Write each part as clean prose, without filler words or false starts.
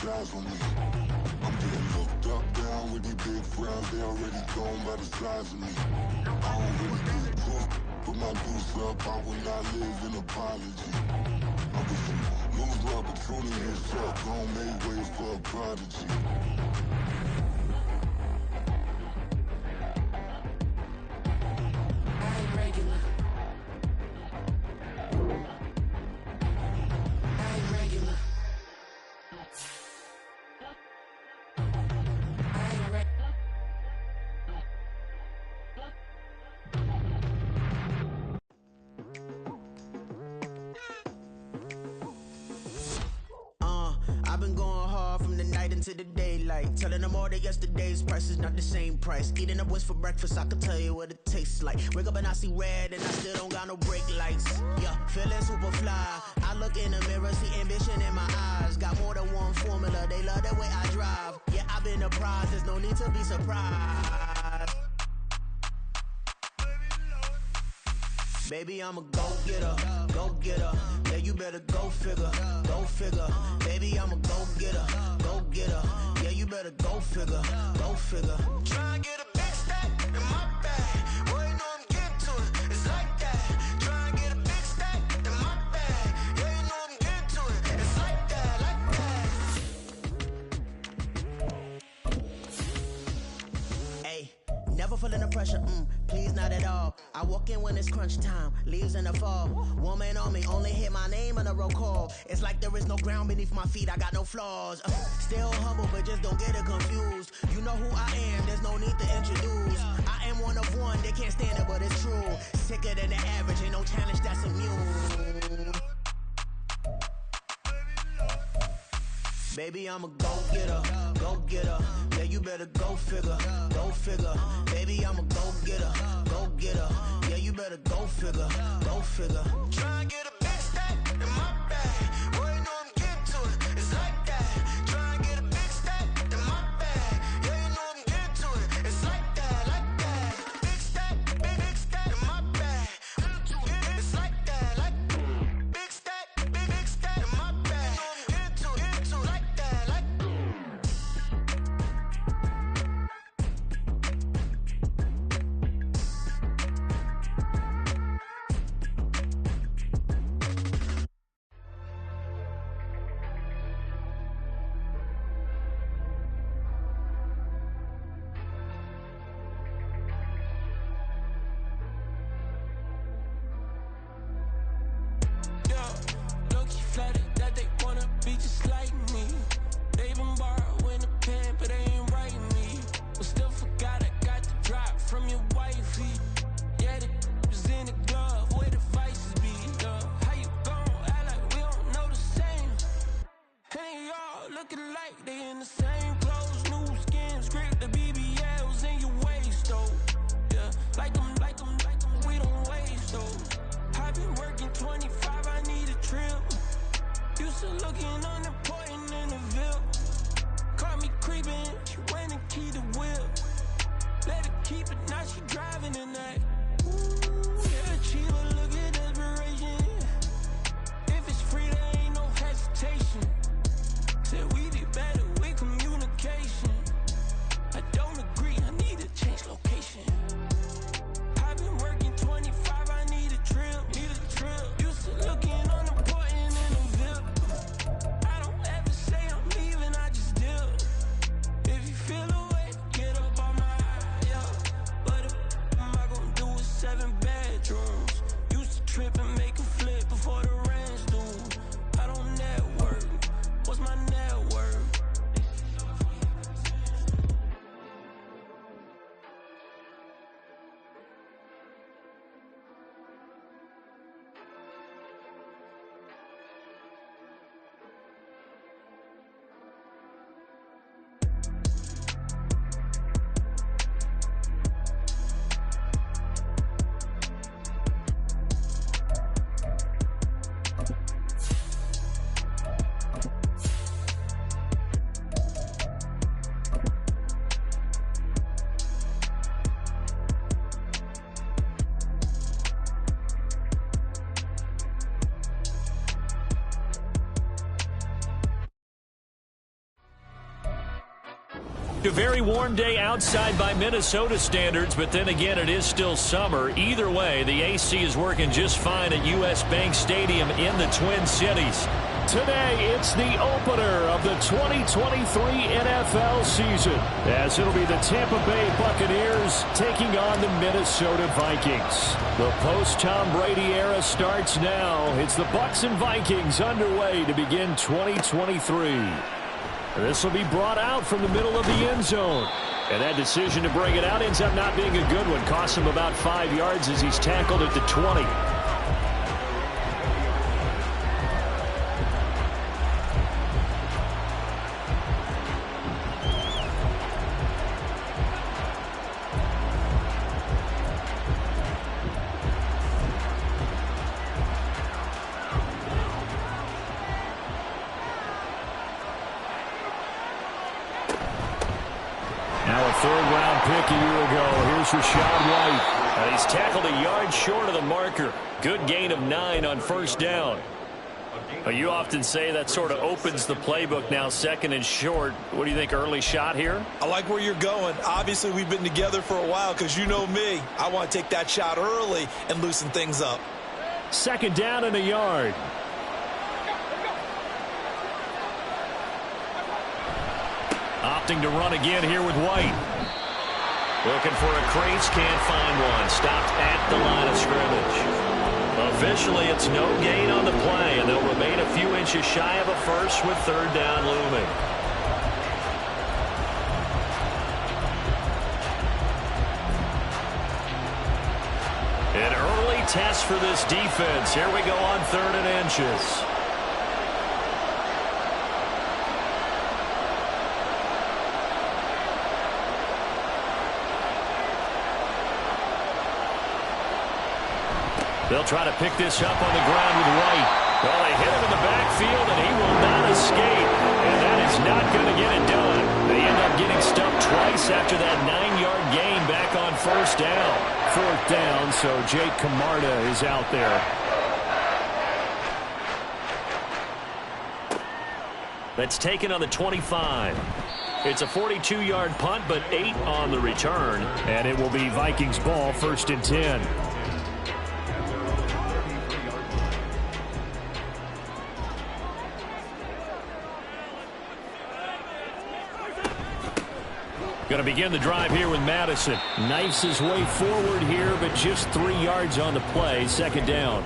size on me. I'm getting looked up, down with these big frowns. They already gone by the size of me. I don't really get drunk, put my deuce up. I will not live in apology. I wish you lose my opportunity and suck. Gon' make ways for a prodigy. I've been going hard from the night into the daylight, telling them all that yesterday's price is not the same price. Eating up what's for breakfast, I can tell you what it tastes like. Wake up and I see red and I still don't got no brake lights. Yeah, feeling super fly. I look in the mirror, see ambition in my eyes. Got more than one formula, they love the way I drive. Yeah, I've been a prize, there's no need to be surprised. Baby, I'm a go-getter, go-getter. Yeah, you better go figure, go figure. Baby, I'm a go-getter, go-getter. Yeah, you better go figure, go figure. Try and get a big stack in my bag. Boy, you know I'm getting to it, it's like that. Try and get a big stack in my bag. Yeah, you know I'm getting to it, it's like that, like that. Hey, never feeling the pressure, please not at all. I walk in when it's crunch time, leaves in the fall. Woman on me, only hit my name on a roll call. It's like there is no ground beneath my feet, I got no flaws. Still humble, but just don't get it confused. You know who I am, there's no need to introduce. I am one of one, they can't stand it, but it's true. Sicker than the average, ain't no challenge that's immune. Baby, I'm a go-getter, go-getter. Yeah, you better go figure, go figure. Baby, I'm a go-getter, go-getter. Yeah, you better go figure, go figure. Try and get a big stack in my bag. Boy, you know I'm getting to it, it's like that. Try and get a big stack in my bag. Yeah, you know I'm getting to it, it's like that, like that. Big stack in my bag. It's like that, like big stack in my bag. Like that, like flattered that they wanna be just like me. They been borrowing a pen, but they ain't writing me. But still forgot I got the drop from your wifey. Yeah, the was in the glove, where the vices be. How you gon' act like we don't know the same? Hey, y'all looking like they in the same clothes, new skins, grip the BBLs in your waist, though. Yeah, like them, we don't waste those. I've been working 25, I need a trip. Used to looking unimportant in the Ville. Caught me creeping, she went and keyed the whip. Let her keep it, now she driving in that. Ooh, yeah, achiever, look at desperation. If it's free, there ain't no hesitation. Said we be better with communication. I don't agree, I need to change location. I've been working 25, I need a trip, Used to looking unimportant in the Ville. I don't ever say I'm leaving, I just deal. If you feel away, get up on my eye, yeah. But am I gonna do with 7 bedrooms? A very warm day outside by Minnesota standards, but then again, it is still summer. Either way, the AC is working just fine at U.S. Bank Stadium in the Twin Cities. Today, it's the opener of the 2023 NFL season, as it'll be the Tampa Bay Buccaneers taking on the Minnesota Vikings. The post-Tom Brady era starts now. It's the Bucs and Vikings underway to begin 2023. This will be brought out from the middle of the end zone. And that decision to bring it out ends up not being a good one. Costs him about 5 yards as he's tackled at the 20. Now a third-round pick a year ago. Here's Rachaad White. And he's tackled a yard short of the marker. Good gain of 9 on first down. You often say that sort of opens the playbook now, second and short. What do you think, early shot here? I like where you're going. Obviously, we've been together for a while because you know me. I want to take that shot early and loosen things up. Second down and a yard. Opting to run again here with White. Looking for a crease, can't find one. Stopped at the line of scrimmage. Officially, it's no gain on the play, and they'll remain a few inches shy of a first with third down looming. An early test for this defense. Here we go on 3rd and inches. They'll try to pick this up on the ground with White. Well, they hit him in the backfield, and he will not escape. And that is not going to get it done. They end up getting stumped twice after that 9-yard gain back on first down. 4th down, so Jake Camarda is out there. That's taken on the 25. It's a 42-yard punt, but 8 on the return. And it will be Vikings ball, 1st and 10. Going to begin the drive here with Madison. Knifes his way forward here, but just 3 yards on the play. 2nd down.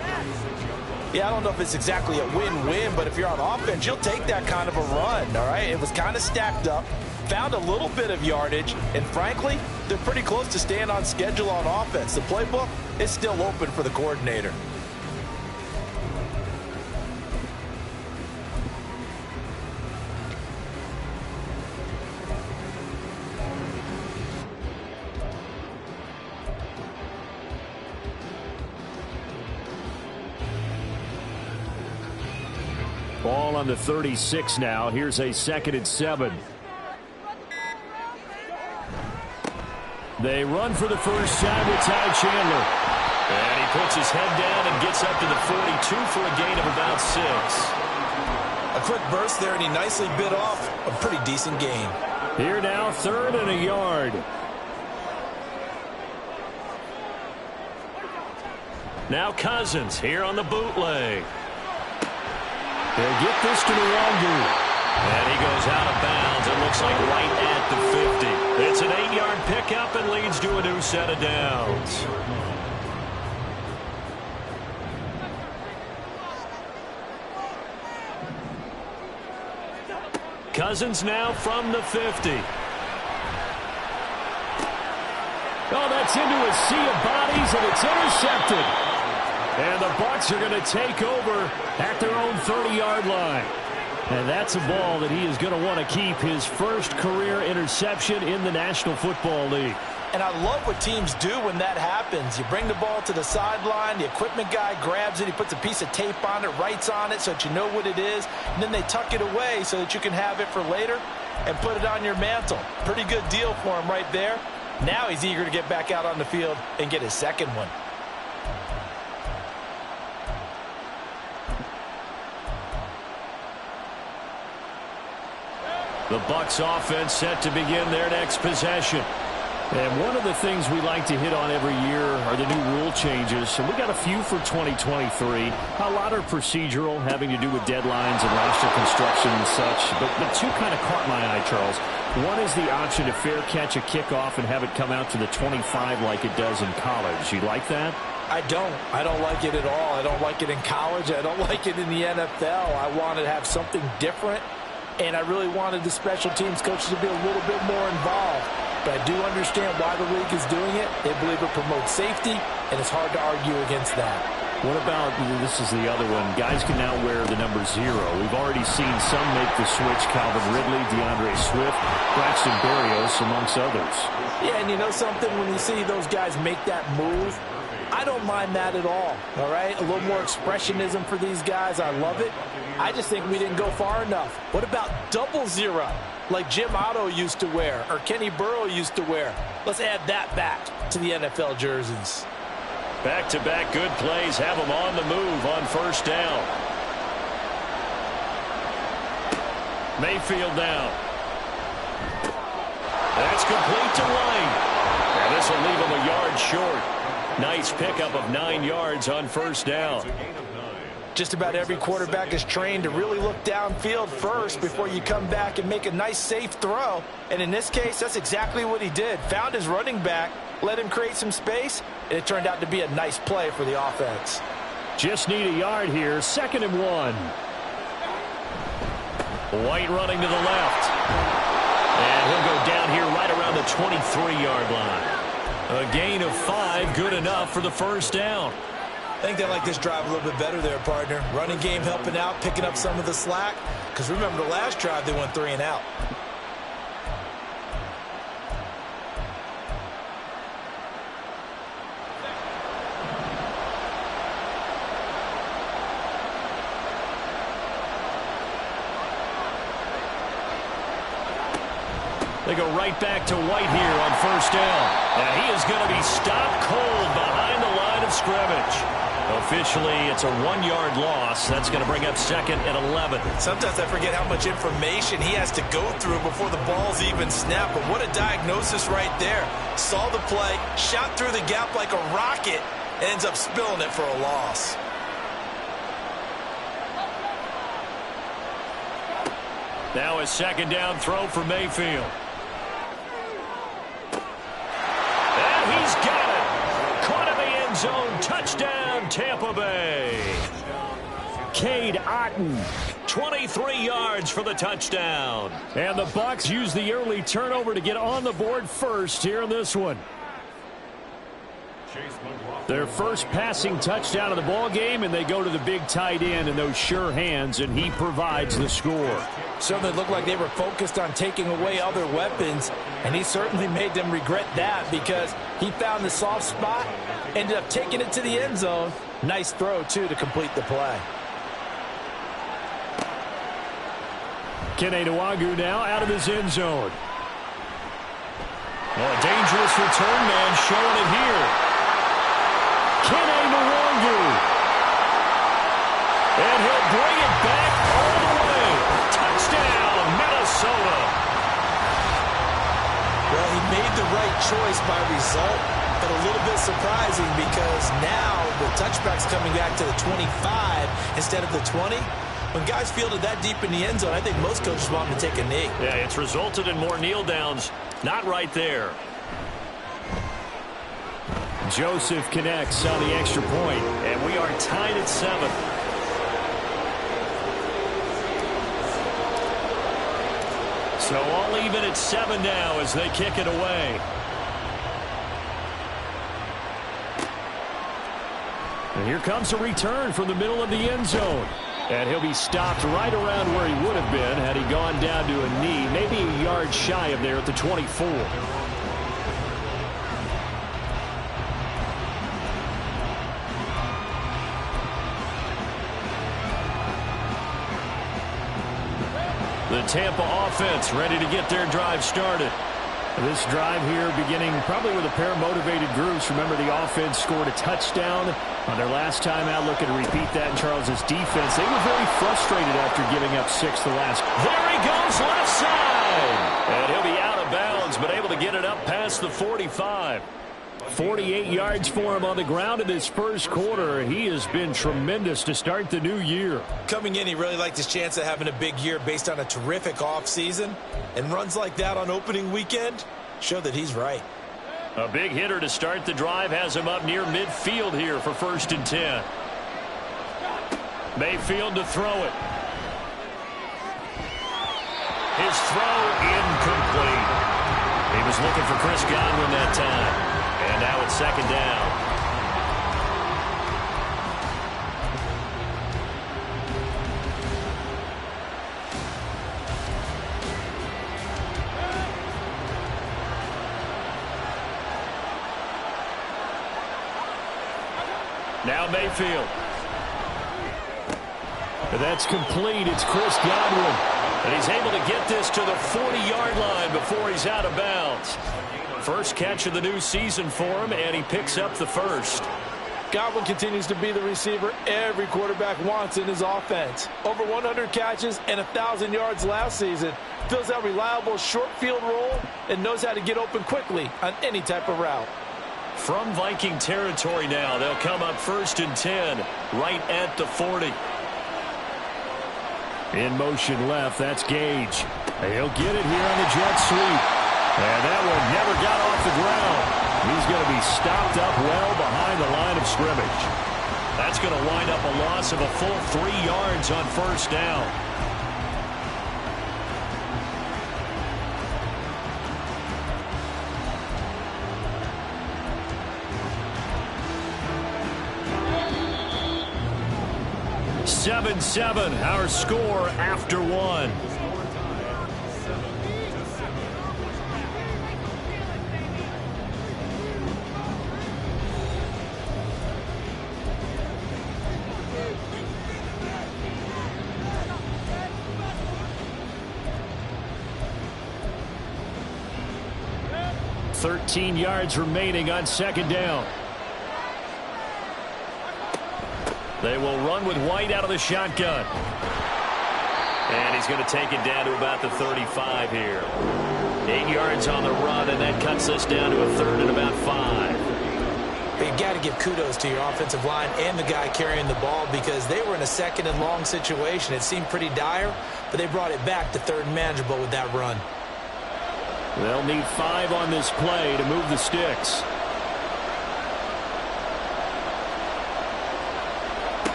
Yeah, I don't know if it's exactly a win-win, but if you're on offense, you'll take that kind of a run, all right? It was kind of stacked up, found a little bit of yardage, and frankly, they're pretty close to staying on schedule on offense. The playbook is still open for the coordinator. Ball on the 36 now. Here's a 2nd and 7. They run for the first time with Ty Chandler. And he puts his head down and gets up to the 42 for a gain of about 6. A quick burst there, and he nicely bit off a pretty decent gain. Here now, 3rd and a yard. Now Cousins here on the bootleg. They'll get this to Nwangu. And he goes out of bounds. It looks like right at the 50. It's an 8-yard pickup and leads to a new set of downs. Cousins now from the 50. Oh, that's into a sea of bodies, and it's intercepted. And the Bucs are going to take over at their own 30-yard line. And that's a ball that he is going to want to keep, his first career interception in the National Football League. And I love what teams do when that happens. You bring the ball to the sideline, the equipment guy grabs it, he puts a piece of tape on it, writes on it so that you know what it is, and then they tuck it away so that you can have it for later and put it on your mantle. Pretty good deal for him right there. Now he's eager to get back out on the field and get his second one. The Bucks offense set to begin their next possession. And one of the things we like to hit on every year are the new rule changes. And we got a few for 2023. A lot are procedural, having to do with deadlines and roster construction and such. But two kind of caught my eye, Charles. One is the option to fair catch a kickoff and have it come out to the 25 like it does in college. You like that? I don't like it at all. I don't like it in college. I don't like it in the NFL. I wanted to have something different, and I really wanted the special teams coaches to be a little bit more involved. But I do understand why the league is doing it. They believe it promotes safety, and it's hard to argue against that. What about, this is the other one, guys can now wear the number 0. We've already seen some make the switch, Calvin Ridley, DeAndre Swift, Braxton Berrios, amongst others. Yeah, and you know something? When you see those guys make that move, I don't mind that at all right? A little more expressionism for these guys. I love it. I just think we didn't go far enough. What about 00, like Jim Otto used to wear or Kenny Burrow used to wear? Let's add that back to the NFL jerseys. Back-to-back good plays have them on the move on first down. Mayfield now. That's complete to White. And this will leave him a yard short. Nice pickup of 9 yards on first down. Just about every quarterback is trained to really look downfield first before you come back and make a nice, safe throw. And in this case, that's exactly what he did. Found his running back, let him create some space, and it turned out to be a nice play for the offense. Just need a yard here. 2nd and 1. White running to the left. And he'll go down here right around the 23-yard line. A gain of 5, good enough for the first down. I think they like this drive a little bit better there, partner. Running game helping out, picking up some of the slack. Because remember, the last drive, they went 3 and out. They go right back to White here on first down. And he is going to be stopped cold behind the line of scrimmage. Officially, it's a 1-yard loss. That's going to bring up 2nd and 11. Sometimes I forget how much information he has to go through before the ball's even snapped. But what a diagnosis right there. Saw the play, shot through the gap like a rocket, and ends up spilling it for a loss. Now a 2nd down throw for Mayfield. And he's got it. Caught in the end zone. Touchdown, Tampa Bay. Cade Otton, 23 yards for the touchdown. And the Bucs use the early turnover to get on the board first here in this one. Their first passing touchdown of the ball game, and they go to the big tight end in those sure hands, and he provides the score. Certainly looked like they were focused on taking away other weapons, and he certainly made them regret that because he found the soft spot, ended up taking it to the end zone. Nice throw, too, to complete the play. Kene Nwangwu now out of his end zone. Oh, a dangerous return man showing it here. Kene Nwangwu. And he'll bring it back all the way. Touchdown, Minnesota. Well, he made the right choice by result, but a little bit surprising because now the touchback's coming back to the 25 instead of the 20. When guys fielded that deep in the end zone, I think most coaches want them to take a knee. Yeah, it's resulted in more kneel downs. Not right there. Joseph connects on the extra point, and we are tied at 7. So all even at 7 now as they kick it away. And here comes a return from the middle of the end zone. And he'll be stopped right around where he would have been had he gone down to a knee, maybe a yard shy of there at the 24. The Tampa offense ready to get their drive started. This drive here beginning probably with a pair of motivated groups. Remember, the offense scored a touchdown on their last time out. Looking to repeat that in Charles' defense. They were very frustrated after giving up 6 the last. There he goes, left side. And he'll be out of bounds, but able to get it up past the 45. 48 yards for him on the ground in this first quarter. He has been tremendous to start the new year. Coming in, he really liked his chance of having a big year based on a terrific offseason. And runs like that on opening weekend show that he's right. A big hitter to start the drive has him up near midfield here for 1st and 10. Mayfield to throw it. His throw incomplete. He was looking for Chris Godwin that time. And now it's 2nd down. Now Mayfield. That's complete. It's Chris Godwin. And he's able to get this to the 40-yard line before he's out of bounds. First catch of the new season for him, and he picks up the first. Godwin continues to be the receiver every quarterback wants in his offense. Over 100 catches and 1,000 yards last season. Fills that reliable short field role and knows how to get open quickly on any type of route. From Viking territory now, they'll come up 1st and 10, right at the 40. In motion left, that's Gage. He'll get it here on the jet sweep. And that one never got off the ground. He's going to be stopped up well behind the line of scrimmage. That's going to wind up a loss of a full 3 yards on 1st down. Seven, our score after 1. $13 yards remaining on 2nd down. They will run with White out of the shotgun. And he's going to take it down to about the 35 here. 8 yards on the run, and that cuts us down to a 3rd and about 5. But you got to give kudos to your offensive line and the guy carrying the ball because they were in a 2nd and long situation. It seemed pretty dire, but they brought it back to 3rd and manageable with that run. They'll need 5 on this play to move the sticks.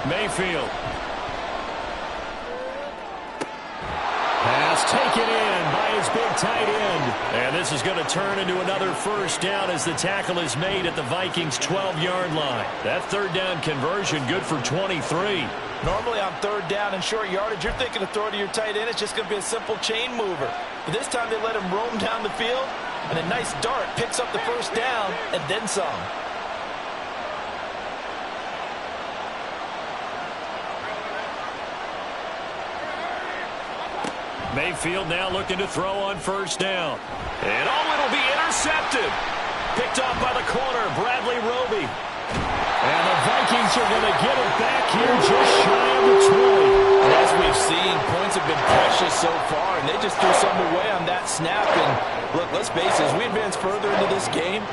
Mayfield. Pass taken in by his big tight end. And this is going to turn into another 1st down as the tackle is made at the Vikings' 12-yard line. That 3rd down conversion good for 23. Normally on 3rd down and short yardage, you're thinking of throw to your tight end. It's just going to be a simple chain mover. But this time they let him roam down the field, and a nice dart picks up the 1st down and then some. Mayfield now looking to throw on 1st down. And it'll be intercepted. Picked off by the corner, Bradley Roby. And the Vikings are going to get it back here just shy of the 20. As we've seen, points have been precious so far, and they just threw something away on that snap. And look, let's face it, as we advance further into this game,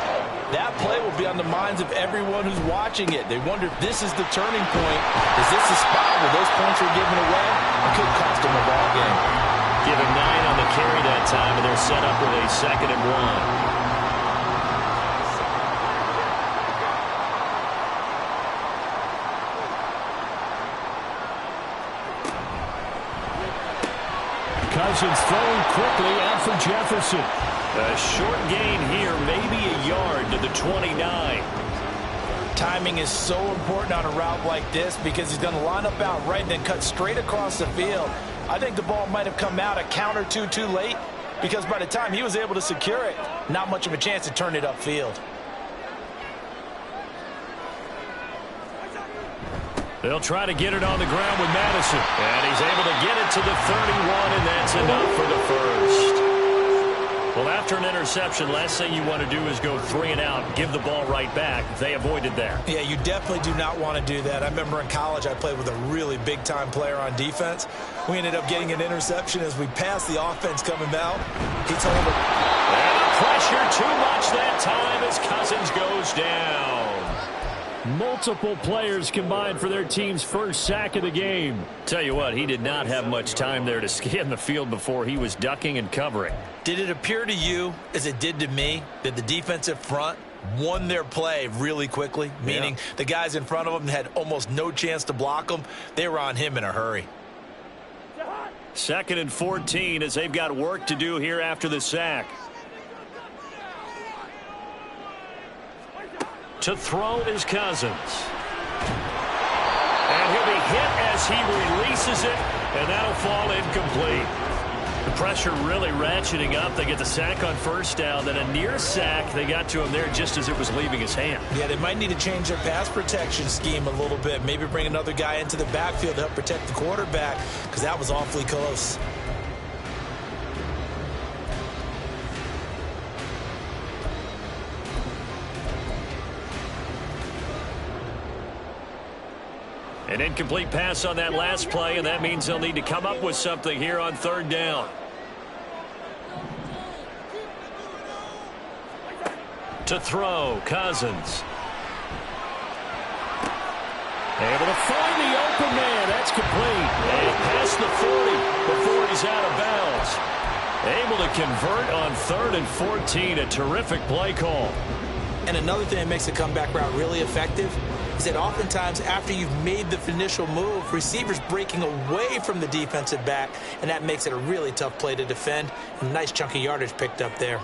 that play will be on the minds of everyone who's watching it. They wonder if this is the turning point. Is this the spot where those points were given away? It could cost them a ball game. Give him 9 on the carry that time, and they're set up with a 2nd and 1. Cousins throwing quickly out for Jefferson. A short gain here, maybe a yard to the 29. Timing is so important on a route like this because he's going to line up out right and then cut straight across the field. I think the ball might have come out a count or two too late because by the time he was able to secure it, not much of a chance to turn it upfield. They'll try to get it on the ground with Madison. And he's able to get it to the 31, and that's enough for the first. Well, after an interception, last thing you want to do is go 3 and out, give the ball right back. They avoided that. Yeah, you definitely do not want to do that. I remember in college I played with a really big-time player on defense. We ended up getting an interception as we passed the offense coming out. He told him, and pressure too much that time as Cousins goes down. Multiple players combined for their team's first sack of the game. Tell you what, he did not have much time there to scan the field before he was ducking and covering. did it appear to you, as it did to me, that the defensive front won their play really quickly? Meaning the guys in front of them had almost no chance to block them. They were on him in a hurry. 2nd and 14 as they've got work to do here after the sack. To throw is Cousins. And he'll be hit as he releases it, and that'll fall incomplete. The pressure really ratcheting up. They get the sack on first down, then a near sack. They got to him there just as it was leaving his hand. Yeah, they might need to change their pass protection scheme a little bit. Maybe bring another guy into the backfield to help protect the quarterback, because that was awfully close. An incomplete pass on that last play, and that means they'll need to come up with something here on 3rd down. To throw, Cousins. Able to find the open man. That's complete. And past the 40 before he's out of bounds. Able to convert on 3rd and 14. A terrific play call. And another thing that makes a comeback route really effective is that oftentimes after you've made the initial move, receivers breaking away from the defensive back, and that makes it a really tough play to defend. A nice chunk of yardage picked up there.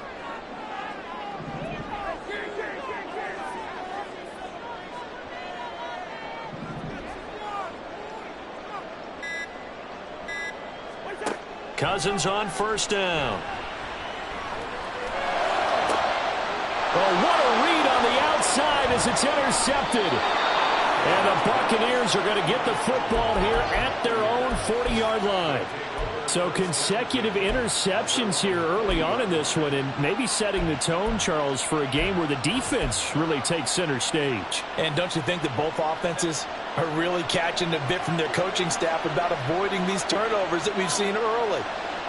Cousins on 1st down. Oh, what a read on the outside as it's intercepted. And the Buccaneers are going to get the football here at their own 40-yard line. So consecutive interceptions here early on in this one, and maybe setting the tone, Charles, for a game where the defense really takes center stage. And don't you think that both offenses are really catching a bit from their coaching staff about avoiding these turnovers that we've seen early?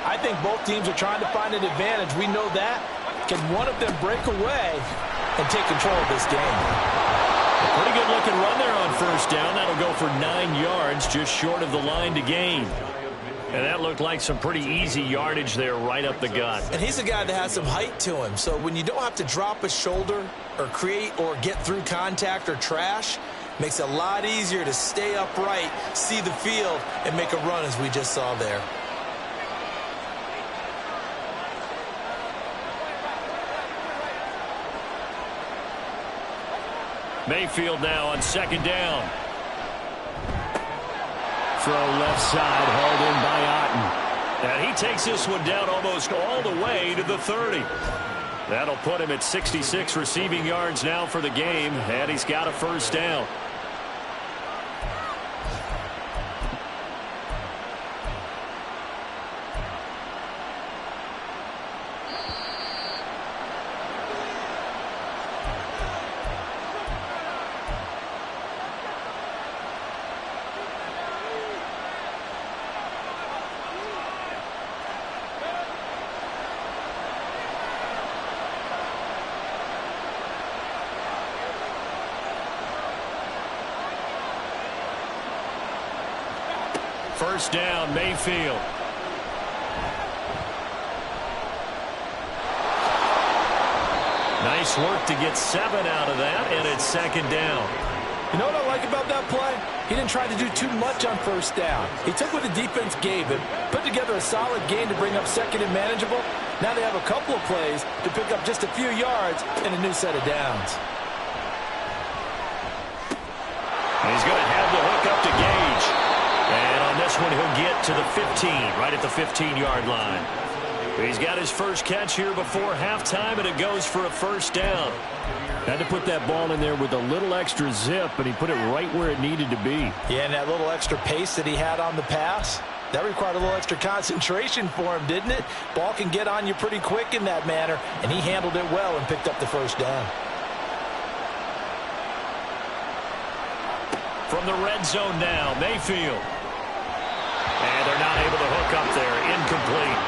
I think both teams are trying to find an advantage. We know that. Can one of them break away and take control of this game? A pretty good looking run there on 1st down. That'll go for 9 yards, just short of the line to gain. And that looked like some pretty easy yardage there right up the gut. And he's a guy that has some height to him. So when you don't have to drop a shoulder or create or get through contact or trash, makes it a lot easier to stay upright, see the field, and make a run as we just saw there. Mayfield now on 2nd down. Throw left side, hauled in by Otten. And he takes this one down almost all the way to the 30. That'll put him at 66 receiving yards now for the game, and he's got a 1st down. First down, Mayfield. Nice work to get 7 out of that, and it's 2nd down. You know what I like about that play? He didn't try to do too much on 1st down. He took what the defense gave him, put together a solid game to bring up 2nd and manageable. Now they have a couple of plays to pick up just a few yards and a new set of downs. He's going to have the hook up to Gage. And on this one, he'll get to the 15, right at the 15-yard line. He's got his first catch here before halftime, and it goes for a 1st down. Had to put that ball in there with a little extra zip, and he put it right where it needed to be. Yeah, and that little extra pace that he had on the pass, That required a little extra concentration for him, didn't it? Ball can get on you pretty quick in that manner, and he handled it well and picked up the first down. From the red zone now, Mayfield. And they're not able to hook up there. Incomplete.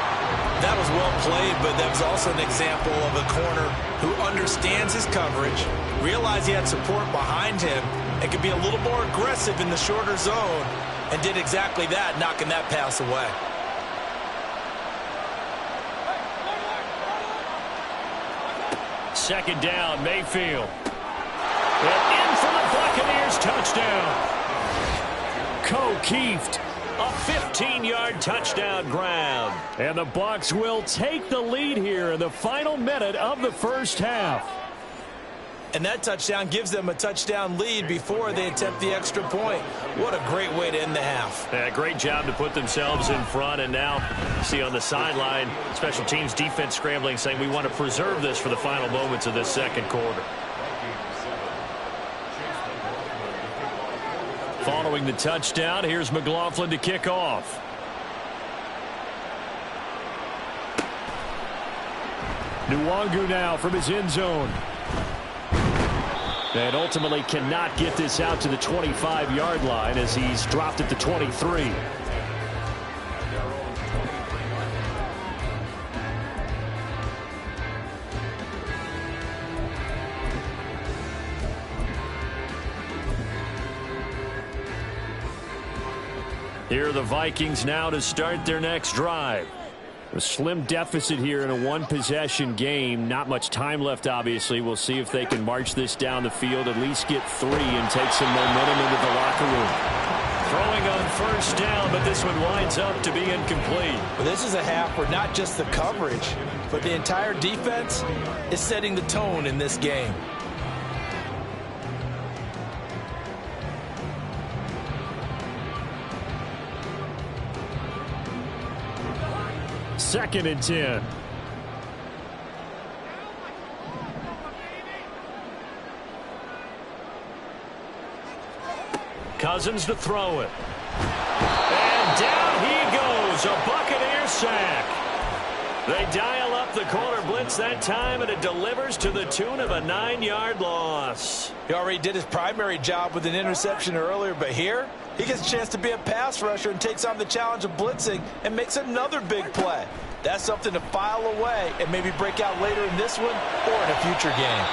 That was well played, but that was also an example of a corner who understands his coverage, realized he had support behind him, and could be a little more aggressive in the shorter zone, and did exactly that, knocking that pass away. Second down, Mayfield. And in for the Buccaneers, touchdown. Keeft. A 15-yard touchdown grab. And the Bucs will take the lead here in the final minute of the first half. And that touchdown gives them a touchdown lead before they attempt the extra point. What a great way to end the half. Yeah, great job to put themselves in front. And now, see on the sideline, special teams defense scrambling, saying we want to preserve this for the final moments of this second quarter. Following the touchdown, here's McLaughlin to kick off. Nwangu now from his end zone. And ultimately cannot get this out to the 25-yard line as he's dropped at the 23. Here are the Vikings now to start their next drive. A slim deficit here in a one-possession game. Not much time left, obviously. We'll see if they can march this down the field, at least get 3 and take some momentum into the locker room. Throwing on first down, but this one winds up to be incomplete. Well, this is a half where not just the coverage, but the entire defense is setting the tone in this game. Second and 10. Cousins to throw it. And down he goes. A Buccaneer sack. They dial up the corner blitz that time, and it delivers to the tune of a 9-yard loss. He already did his primary job with an interception earlier, but here he gets a chance to be a pass rusher and takes on the challenge of blitzing and makes another big play. That's something to file away and maybe break out later in this one or in a future game.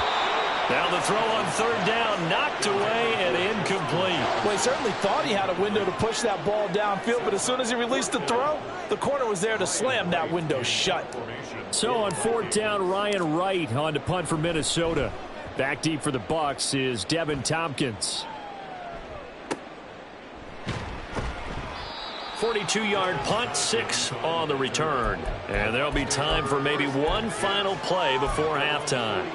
Now the throw on third down, knocked away and incomplete. Well, he certainly thought he had a window to push that ball downfield, but as soon as he released the throw, the corner was there to slam that window shut. So on fourth down, Ryan Wright on to punt for Minnesota. Back deep for the Bucs is Devin Tompkins. 42-yard punt, 6 on the return. And there'll be time for maybe one final play before halftime.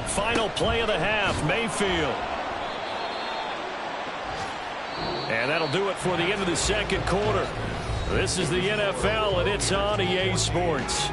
Final play of the half, Mayfield. And that'll do it for the end of the second quarter. This is the NFL, and it's on EA Sports.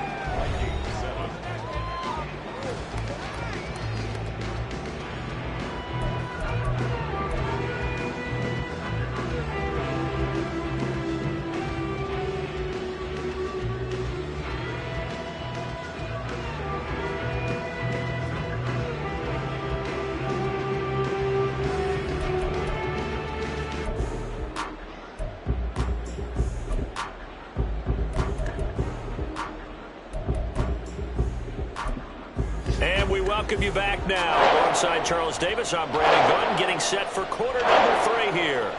Welcome you back now. Alongside Charles Davis, I'm Brandon Gunn, getting set for quarter number 3 here.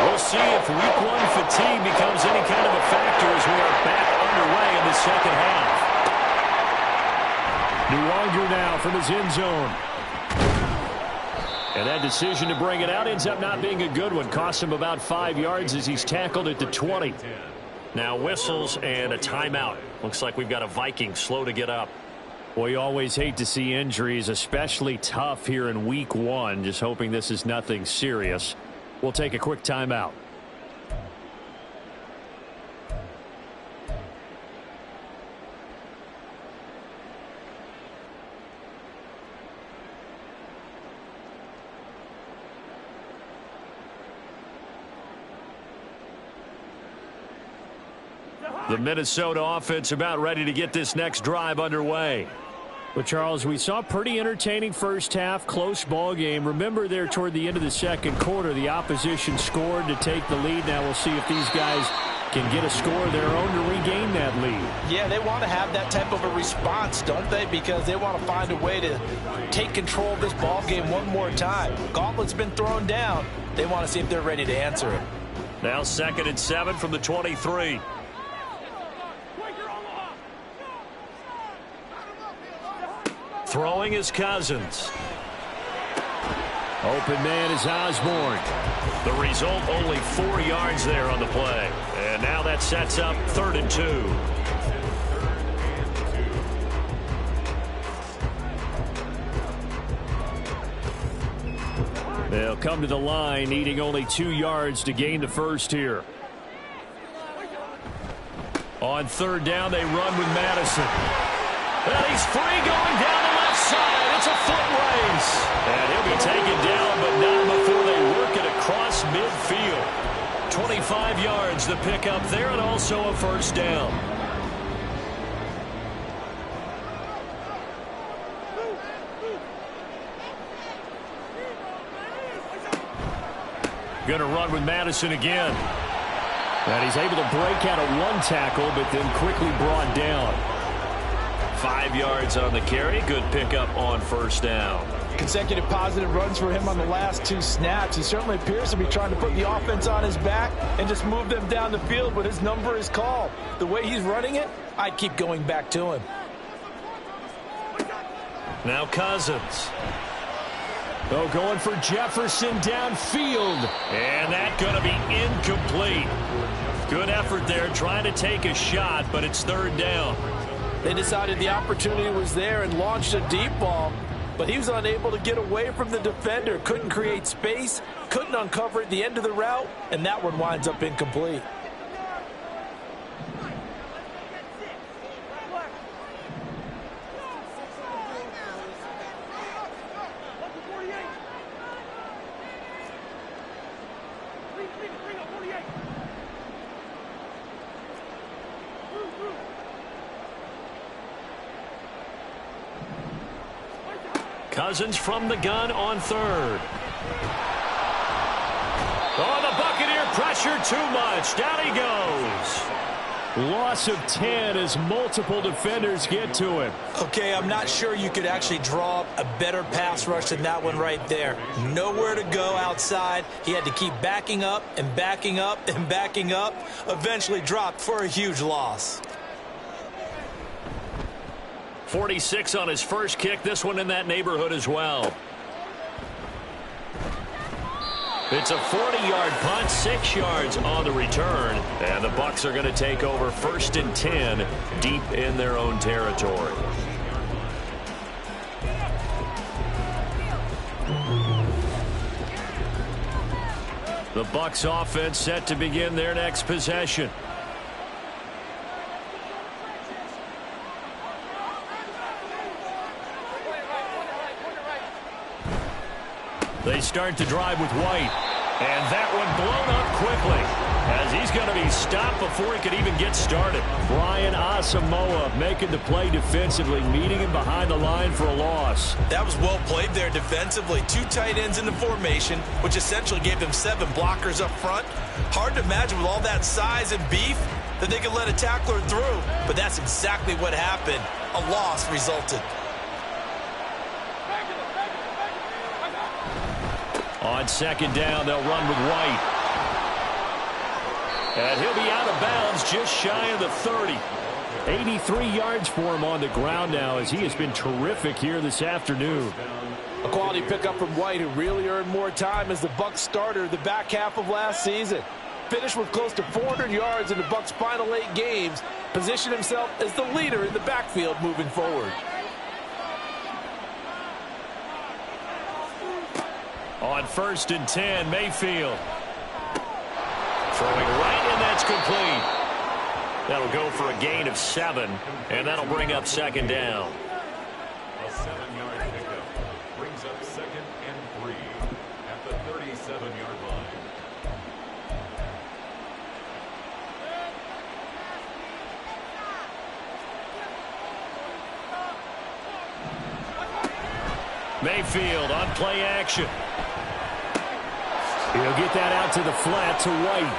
We'll see if week 1 fatigue becomes any kind of a factor as we are back underway in the second half. Nwangu now from his end zone. And that decision to bring it out ends up not being a good one. Cost him about 5 yards as he's tackled at the 20. Now whistles and a timeout. Looks like we've got a Viking slow to get up. Well, you always hate to see injuries, especially tough here in week 1. Just hoping this is nothing serious. We'll take a quick timeout. The Minnesota offense about ready to get this next drive underway. But, Charles, we saw a pretty entertaining first half, close ball game. Remember there toward the end of the second quarter, the opposition scored to take the lead. Now we'll see if these guys can get a score of their own to regain that lead. Yeah, they want to have that type of a response, don't they? Because they want to find a way to take control of this ball game one more time. Gauntlet's been thrown down. They want to see if they're ready to answer it. Now 2nd and 7 from the 23. Throwing is Cousins. Open man is Osborne. The result, only 4 yards there on the play. And now that sets up 3rd and 2. They'll come to the line, needing only 2 yards to gain the first here. On 3rd down, they run with Madison. And he's free going down the left side. It's a foot race. And he'll be taken down, but not before they work it across midfield. 25 yards the pickup there, and also a first down. Going to run with Madison again. And he's able to break out of 1 tackle, but then quickly brought down. 5 yards on the carry. Good pickup on first down. Consecutive positive runs for him on the last 2 snaps. He certainly appears to be trying to put the offense on his back and just move them down the field when his number is called. The way he's running it, I'd keep going back to him. Now Cousins. Oh, going for Jefferson downfield. And that's going to be incomplete. Good effort there trying to take a shot, but it's 3rd down. They decided the opportunity was there and launched a deep ball, but he was unable to get away from the defender. Couldn't create space, couldn't uncover at the end of the route, and that one winds up incomplete. Cousins from the gun on 3rd. Oh, the Buccaneer pressure too much. Down he goes. Loss of 10 as multiple defenders get to him. Okay, I'm not sure you could actually draw up a better pass rush than that one right there. Nowhere to go outside. He had to keep backing up and backing up and backing up. Eventually dropped for a huge loss. 46 on his first kick. This one in that neighborhood as well. It's a 40-yard punt, 6 yards on the return. And the Bucs are going to take over 1st and 10 deep in their own territory. The Bucs offense set to begin their next possession. They start to drive with White. And that one blown up quickly as he's going to be stopped before he could even get started. Brian Asamoah making the play defensively, meeting him behind the line for a loss. That was well played there defensively. 2 tight ends in the formation, which essentially gave them 7 blockers up front. Hard to imagine with all that size and beef that they could let a tackler through. But that's exactly what happened. A loss resulted. On 2nd down, they'll run with White. And he'll be out of bounds just shy of the 30. 83 yards for him on the ground now, as he has been terrific here this afternoon. A quality pickup from White, who really earned more time as the Bucs starter the back half of last season. Finished with close to 400 yards in the Bucs' final 8 games. Positioned himself as the leader in the backfield moving forward. On 1st and 10, Mayfield. Throwing right, and that's complete. That'll go for a gain of 7, and that'll bring up 2nd down. A 7-yard pickup brings up 2nd and 3 at the 37-yard line. Mayfield on play action. He'll get that out to the flat to White.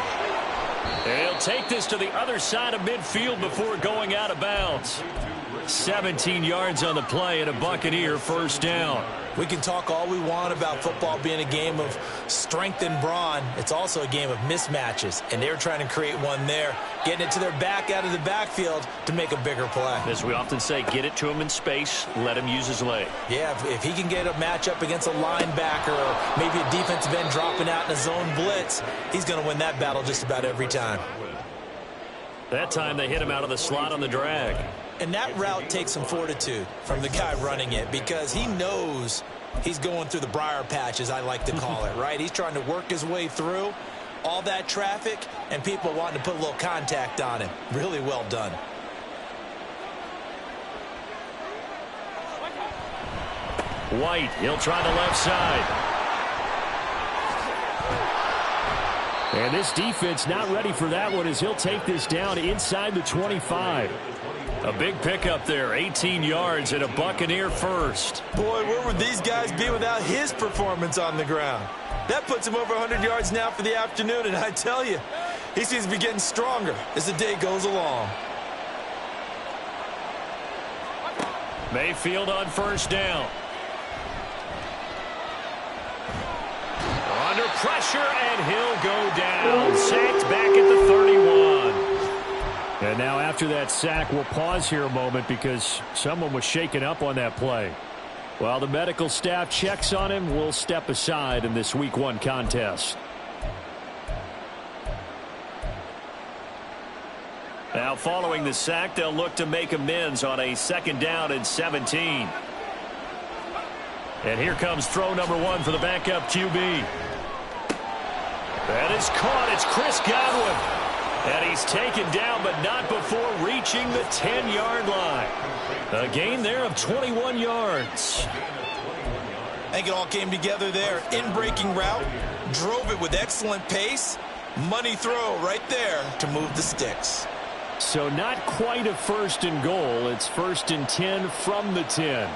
He'll take this to the other side of midfield before going out of bounds. 17 yards on the play and a Buccaneer 1st down. We can talk all we want about football being a game of strength and brawn. It's also a game of mismatches, and they're trying to create one there, getting it to their back out of the backfield to make a bigger play. As we often say, get it to him in space, let him use his leg. Yeah, if he can get a matchup against a linebacker or maybe a defensive end dropping out in a zone blitz, he's going to win that battle just about every time. That time they hit him out of the slot on the drag. And that route takes some fortitude from the guy running it, because he knows he's going through the briar patch, as I like to call it, right? He's trying to work his way through all that traffic and people wanting to put a little contact on him. Really well done. White, he'll try the left side. And this defense not ready for that one, as he'll take this down inside the 25. A big pickup there, 18 yards and a Buccaneer 1st. Boy, where would these guys be without his performance on the ground? That puts him over 100 yards now for the afternoon, and I tell you, he seems to be getting stronger as the day goes along. Mayfield on 1st down. Under pressure, and he'll go down. Sacked back at the 31. And now after that sack, we'll pause here a moment because someone was shaken up on that play. While the medical staff checks on him, we'll step aside in this Week 1 contest. Now following the sack, they'll look to make amends on a 2nd down and 17. And here comes throw number 1 for the backup QB. That is caught. It's Chris Godwin. And he's taken down, but not before reaching the 10-yard line. A gain there of 21 yards. I think it all came together there. In-breaking route, drove it with excellent pace. Money throw right there to move the sticks. So not quite a 1st and goal. It's 1st and 10 from the 10.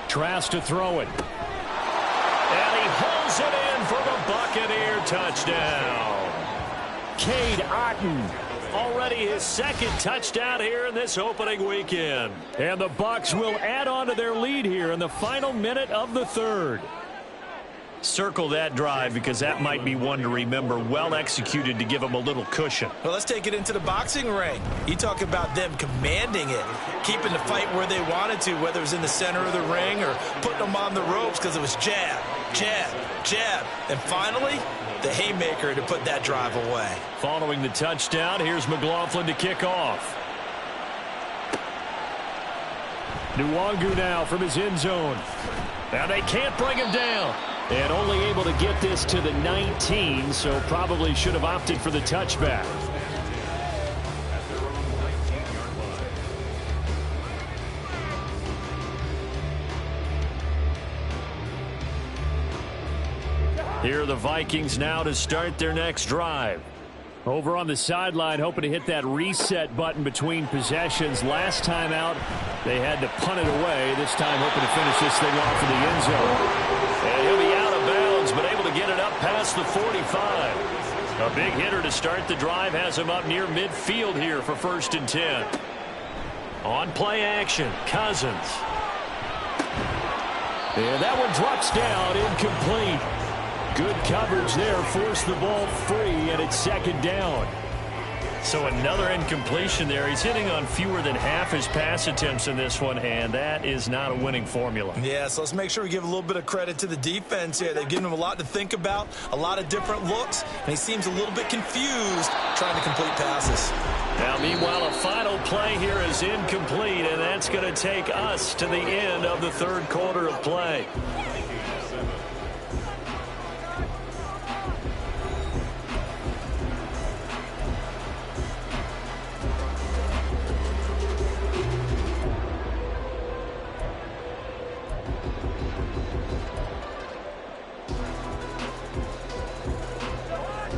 Trask to throw it. And he holds it in for the Buccaneer touchdown. Cade Otton. Already his 2nd touchdown here in this opening weekend. And the Bucs will add on to their lead here in the final minute of the 3rd. Circle that drive because that might be one to remember. Well executed to give them a little cushion. Well, let's take it into the boxing ring. You talk about them commanding it, keeping the fight where they wanted to, whether it was in the center of the ring or putting them on the ropes, because it was jab, jab, jab. And finally, the haymaker to put that drive away. Following the touchdown, here's McLaughlin to kick off. Nwangu now from his end zone. Now they can't bring him down. And only able to get this to the 19, so probably should have opted for the touchback. Here are the Vikings now to start their next drive. Over on the sideline, hoping to hit that reset button between possessions. Last time out, they had to punt it away. This time hoping to finish this thing off in the end zone. And he'll be out of bounds, but able to get it up past the 45. A big hitter to start the drive has him up near midfield here for 1st and 10. On play action, Cousins. And that one drops down, incomplete. Good coverage there. Forced the ball free, and it's second down. So another incompletion there. He's hitting on fewer than half his pass attempts in this one, and that is not a winning formula. Yeah, so let's make sure we give a little bit of credit to the defense here. They've given him a lot to think about, a lot of different looks, and he seems a little bit confused trying to complete passes. Now, meanwhile, a final play here is incomplete, and that's going to take us to the end of the third quarter of play.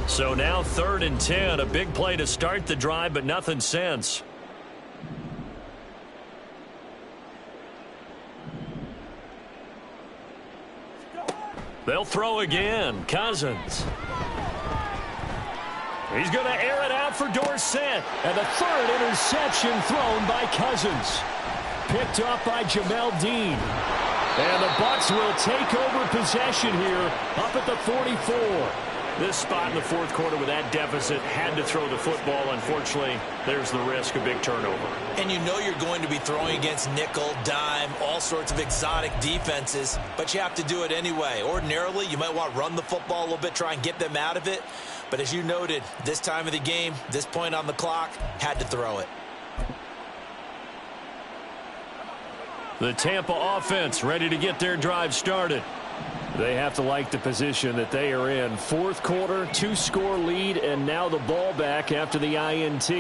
So now 3rd and 10, a big play to start the drive, but nothing since. They'll throw again. Cousins. He's going to air it out for Dorsett. And the 3rd interception thrown by Cousins. Picked up by Jamel Dean. And the Bucs will take over possession here up at the 44. This spot in the fourth quarter with that deficit had to throw the football. Unfortunately, there's the risk of big turnover. And you know you're going to be throwing against nickel, dime, all sorts of exotic defenses, but you have to do it anyway. Ordinarily, you might want to run the football a little bit, try and get them out of it. But as you noted, this time of the game, this point on the clock, had to throw it. The Tampa offense ready to get their drive started. They have to like the position that they are in. Fourth quarter, 2-score lead, and now the ball back after the INT.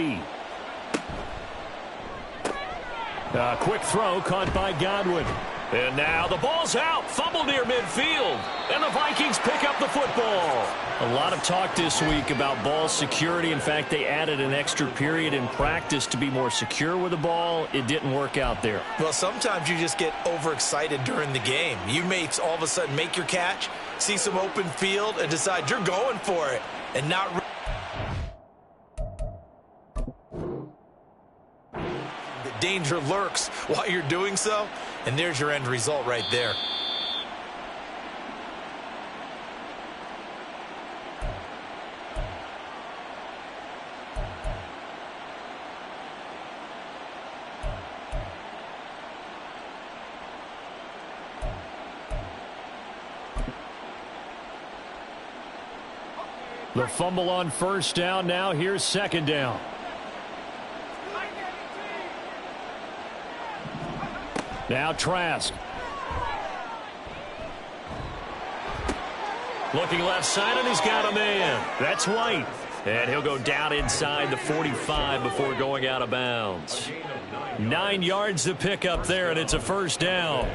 A quick throw caught by Godwin. And now the ball's out. Fumble near midfield. And the Vikings pick up the football. A lot of talk this week about ball security. In fact, they added an extra period in practice to be more secure with the ball. It didn't work out there. Well, sometimes you just get overexcited during the game. You may all of a sudden make your catch, see some open field, and decide you're going for it. And not... The danger lurks while you're doing so. And there's your end result right there. The fumble on first down. Now here's second down. Now Trask. Looking left side, and he's got a man. That's White. And he'll go down inside the 45 before going out of bounds. 9 yards to pick up there, and it's a first down.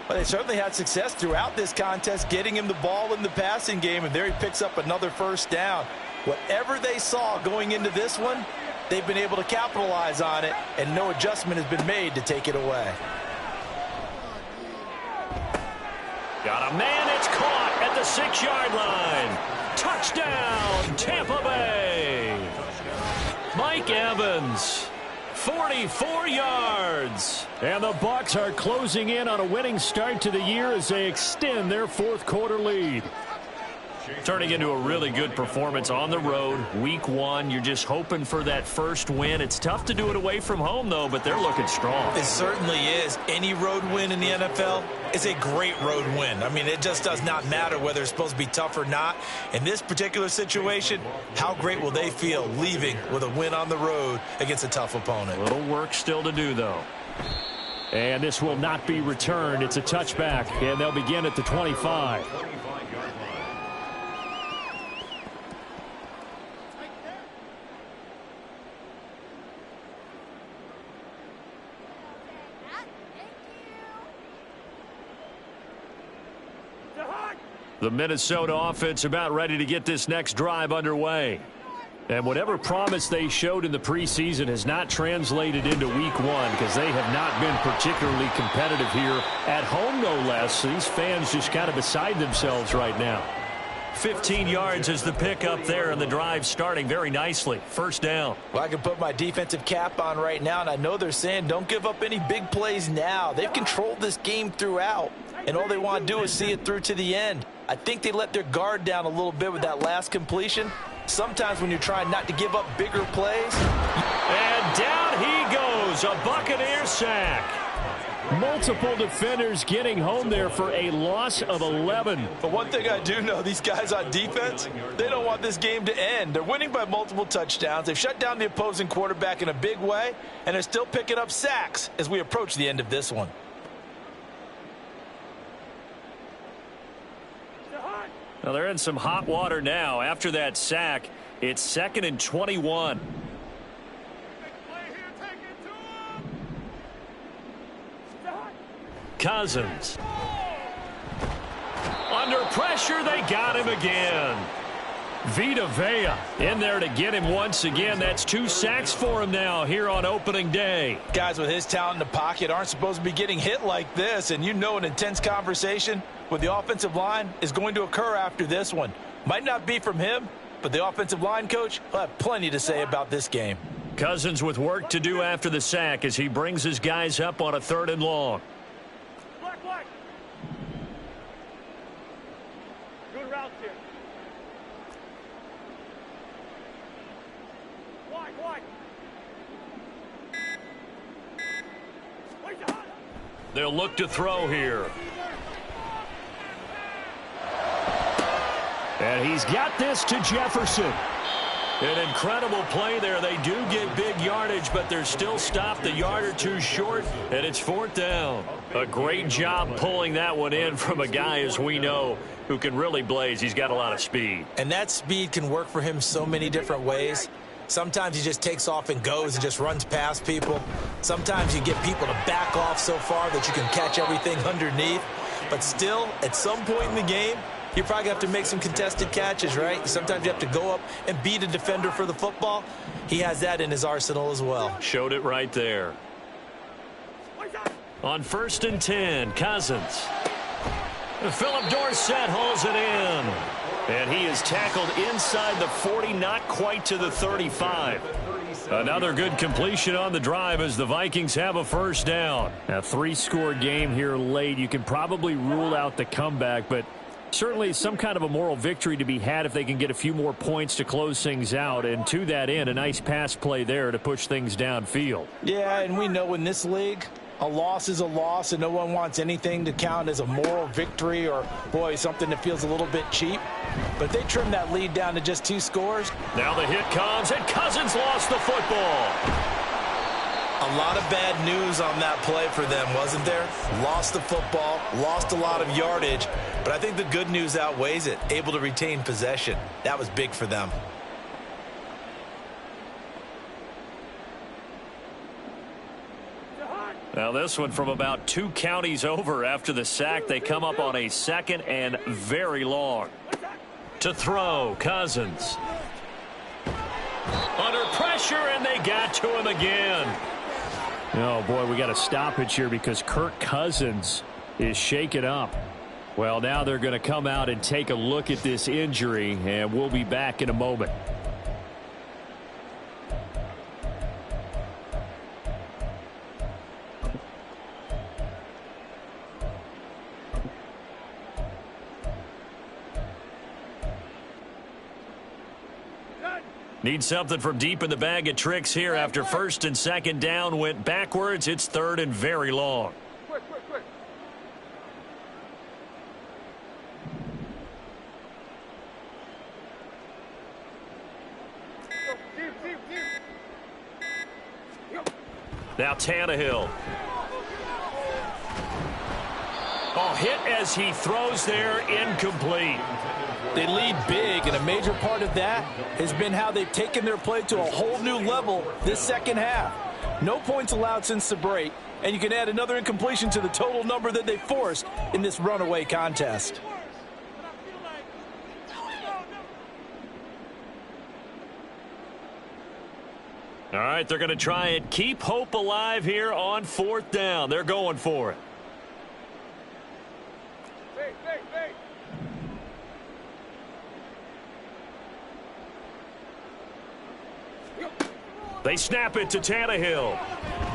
Well, they certainly had success throughout this contest, getting him the ball in the passing game, and there he picks up another first down. Whatever they saw going into this one, they've been able to capitalize on it, and no adjustment has been made to take it away. Got a man, it's caught at the 6-yard line. Touchdown, Tampa Bay. Mike Evans, 44 yards. And the Bucs are closing in on a winning start to the year as they extend their fourth quarter lead. Turning into a really good performance on the road. Week 1, you're just hoping for that first win. It's tough to do it away from home, though, but they're looking strong. It certainly is. Any road win in the NFL is a great road win. I mean, it just does not matter whether it's supposed to be tough or not. In this particular situation, how great will they feel leaving with a win on the road against a tough opponent? A little work still to do, though. And this will not be returned. It's a touchback, and they'll begin at the 25. The Minnesota offense about ready to get this next drive underway. And whatever promise they showed in the preseason has not translated into week 1 because they have not been particularly competitive here at home, no less. These fans just kind of beside themselves right now. 15 yards is the pickup there, and the drive starting very nicely. First down. Well, I can put my defensive cap on right now, and I know they're saying don't give up any big plays now. They've controlled this game throughout, and all they want to do is see it through to the end. I think they let their guard down a little bit with that last completion. Sometimes when you're trying not to give up bigger plays. And down he goes, a Buccaneer sack. Multiple defenders getting home there for a loss of 11. But one thing I do know, these guys on defense, they don't want this game to end. They're winning by multiple touchdowns. They've shut down the opposing quarterback in a big way, and they're still picking up sacks as we approach the end of this one. Well, they're in some hot water now. After that sack, it's 2nd and 21. Cousins. Under pressure, they got him again. Vita Vea in there to get him once again. That's 2 sacks for him now here on opening day. Guys with his talent in the pocket aren't supposed to be getting hit like this, and you know an intense conversation with the offensive line is going to occur after this one. Might not be from him, but the offensive line coach will have plenty to say about this game. Cousins with work to do after the sack as he brings his guys up on a 3rd and long. Good route here. Wide. They'll look to throw here. And he's got this to Jefferson. An incredible play there. They do get big yardage, but they're still stopped a yard or two short, and it's 4th down. A great job pulling that one in from a guy, as we know, who can really blaze. He's got a lot of speed. And that speed can work for him so many different ways. Sometimes he just takes off and goes and just runs past people. Sometimes you get people to back off so far that you can catch everything underneath. But still, at some point in the game, you probably have to make some contested catches, right? Sometimes you have to go up and beat a defender for the football. He has that in his arsenal as well. Showed it right there. On 1st and 10, Cousins. Philip Dorsett hauls it in. And he is tackled inside the 40, not quite to the 35. Another good completion on the drive as the Vikings have a 1st down. A 3-score game here late. You can probably rule out the comeback, but certainly some kind of a moral victory to be had if they can get a few more points to close things out. And to that end, a nice pass play there to push things downfield. Yeah, and we know in this league, a loss is a loss, and no one wants anything to count as a moral victory or, boy, something that feels a little bit cheap. But if they trim that lead down to just 2 scores. Now the hit comes, and Cousins lost the football. A lot of bad news on that play for them, wasn't there? Lost the football, lost a lot of yardage, but I think the good news outweighs it. Able to retain possession. That was big for them. Now this one from about 2 counties over after the sack. They come up on a 2nd and very long. To throw, Cousins. Under pressure, and they got to him again. Oh, boy, we got a stoppage here because Kirk Cousins is shaken up. Well, now they're going to come out and take a look at this injury, and we'll be back in a moment. Need something from deep in the bag of tricks here after 1st and 2nd down went backwards. It's 3rd and very long. Quick. Now Tannehill. Oh, hit as he throws there, incomplete. They lead big, and a major part of that has been how they've taken their play to a whole new level this 2nd half. No points allowed since the break, and you can add another incompletion to the total number that they forced in this runaway contest. All right, they're going to try and keep hope alive here on 4th down. They're going for it. They snap it to Tannehill.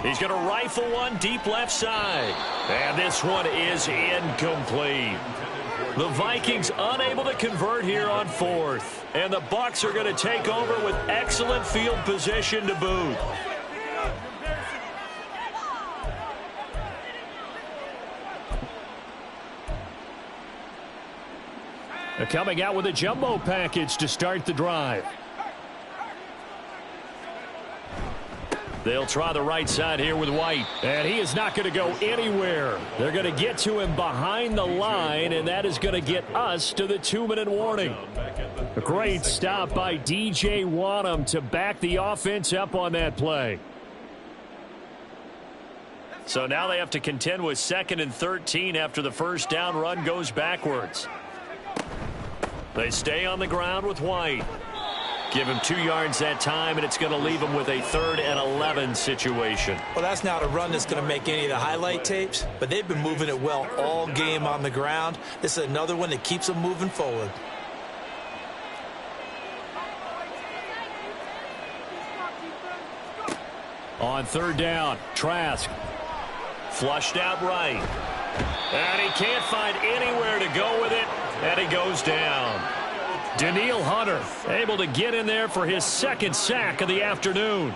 He's going to rifle one deep left side. And this one is incomplete. The Vikings unable to convert here on 4th. And the Bucs are going to take over with excellent field position to boot. They're coming out with a jumbo package to start the drive. They'll try the right side here with White. And he is not going to go anywhere. They're going to get to him behind the line, and that is going to get us to the 2-minute warning. A great stop by DJ Wanham to back the offense up on that play. So now they have to contend with 2nd and 13 after the first down run goes backwards. They stay on the ground with White. Give him 2 yards that time, and it's going to leave him with a 3rd and 11 situation. Well, that's not a run that's going to make any of the highlight tapes, but they've been moving it well all game on the ground. This is another one that keeps them moving forward. On 3rd down, Trask. Flushed out right. And he can't find anywhere to go with it, and he goes down. Daniil Hunter able to get in there for his 2nd sack of the afternoon.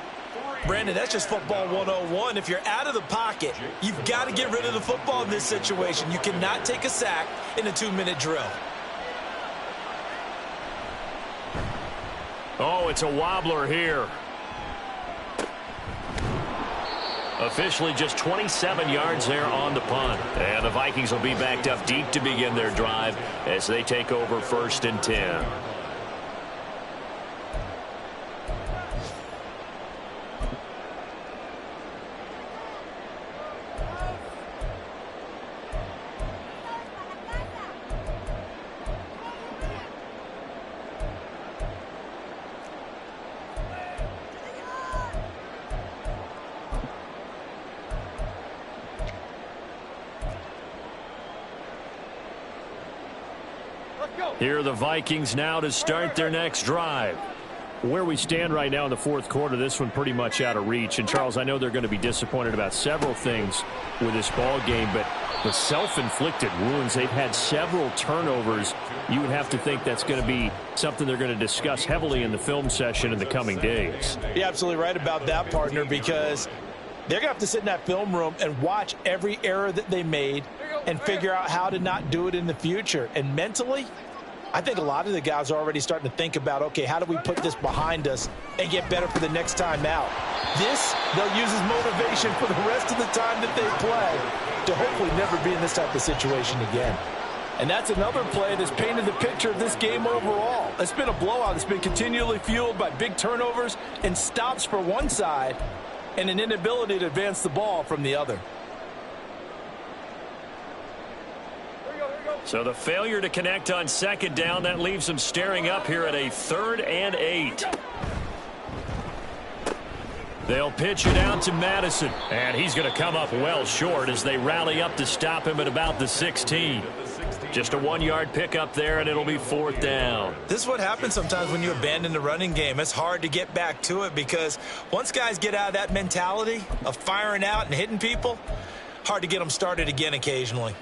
Brandon, that's just football 101. If you're out of the pocket, you've got to get rid of the football in this situation. You cannot take a sack in a 2-minute drill. Oh, it's a wobbler here. Officially just 27 yards there on the punt. And the Vikings will be backed up deep to begin their drive as they take over 1st and 10. Here are the Vikings now to start their next drive. Where we stand right now in the 4th quarter, this one pretty much out of reach. And, Charles, I know they're going to be disappointed about several things with this ball game, but the self-inflicted wounds, they've had several turnovers. You would have to think that's going to be something they're going to discuss heavily in the film session in the coming days. You're absolutely right about that, partner, because they're going to have to sit in that film room and watch every error that they made and figure out how to not do it in the future. And mentally, I think a lot of the guys are already starting to think about, okay, how do we put this behind us and get better for the next time out? This, they'll use as motivation for the rest of the time that they play to hopefully never be in this type of situation again. And that's another play that's painted the picture of this game overall. It's been a blowout. It's been continually fueled by big turnovers and stops for one side and an inability to advance the ball from the other. So the failure to connect on 2nd down, that leaves them staring up here at a 3rd and 8. They'll pitch it out to Madison, and he's going to come up well short as they rally up to stop him at about the 16. Just a 1-yard pickup there, and it'll be 4th down. This is what happens sometimes when you abandon the running game. It's hard to get back to it because once guys get out of that mentality of firing out and hitting people, hard to get them started again occasionally.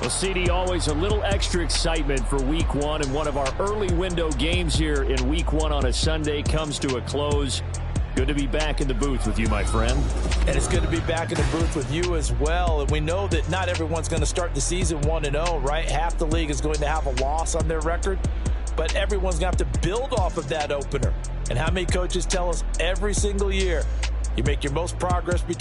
Well, CD, always a little extra excitement for Week 1, and one of our early window games here in Week 1 on a Sunday comes to a close. Good to be back in the booth with you, my friend. And it's good to be back in the booth with you as well. And we know that not everyone's going to start the season 1-0, right? Half the league is going to have a loss on their record, but everyone's going to have to build off of that opener. And how many coaches tell us every single year, you make your most progress between